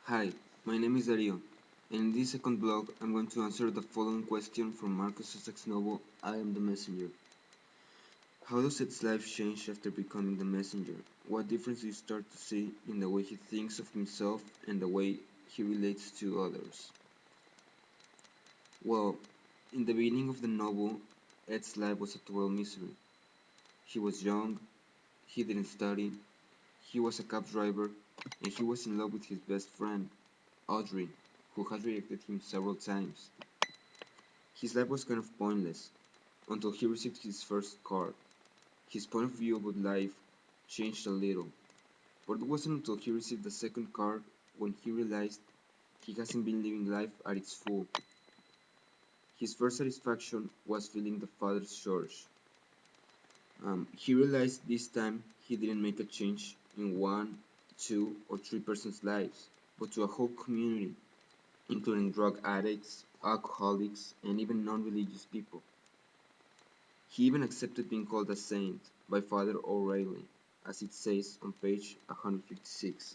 Hi, my name is Dario, and in this second blog I'm going to answer the following question from Marcus Zuck's novel I Am the Messenger. How does Ed's life change after becoming the messenger? What difference do you start to see in the way he thinks of himself and the way he relates to others? Well, in the beginning of the novel, Ed's life was a total misery. He was young, he didn't study, he was a cab driver, and he was in love with his best friend, Audrey, who had rejected him several times. His life was kind of pointless, until he received his first card. His point of view about life changed a little, but it wasn't until he received the second card when he realized he hasn't been living life at its full. His first satisfaction was filling the father's church. He realized this time he didn't make a change in one, two, or three persons' lives, but to a whole community, including drug addicts, alcoholics, and even non-religious people. He even accepted being called a saint by Father O'Reilly, as it says on page 156.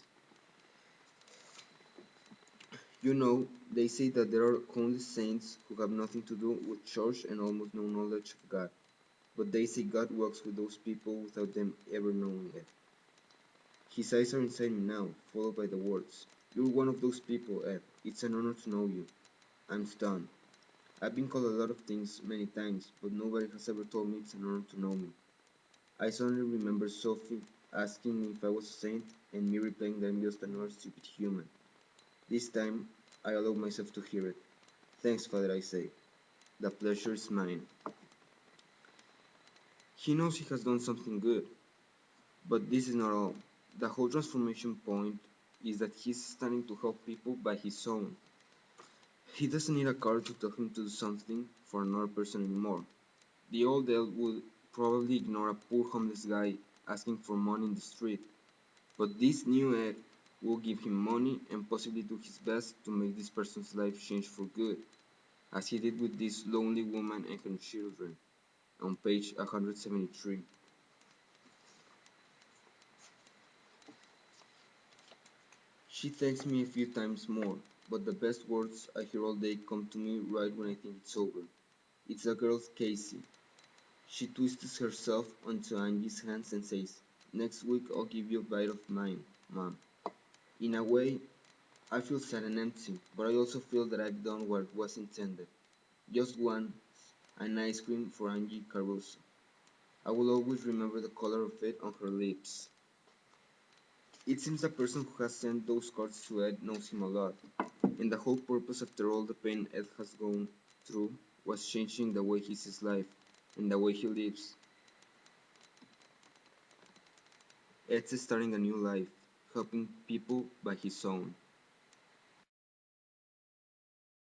You know, they say that there are only saints who have nothing to do with church and almost no knowledge of God, but they say God works with those people without them ever knowing it. His eyes are inside me now, followed by the words, "You're one of those people, Ed. It's an honor to know you." I'm stunned. I've been called a lot of things many times, but nobody has ever told me it's an honor to know me. I suddenly remember Sophie asking me if I was a saint, and me replying that I'm just another stupid human. This time, I allow myself to hear it. "Thanks, Father," I say. "The pleasure is mine." He knows he has done something good, but this is not all. The whole transformation point is that he's starting to help people by his own. He doesn't need a car to tell him to do something for another person anymore. The old Ed would probably ignore a poor homeless guy asking for money in the street, but this new Ed will give him money and possibly do his best to make this person's life change for good, as he did with this lonely woman and her children, on page 173. She thanks me a few times more, but the best words I hear all day come to me right when I think it's over. It's the girl Casey. She twists herself onto Angie's hands and says, "Next week I'll give you a bite of mine, Mom." In a way, I feel sad and empty, but I also feel that I've done what was intended. Just one, an ice cream for Angie Caruso. I will always remember the color of it on her lips. It seems the person who has sent those cards to Ed knows him a lot, and the whole purpose after all the pain Ed has gone through was changing the way he sees life and the way he lives. Ed's starting a new life, helping people by his own.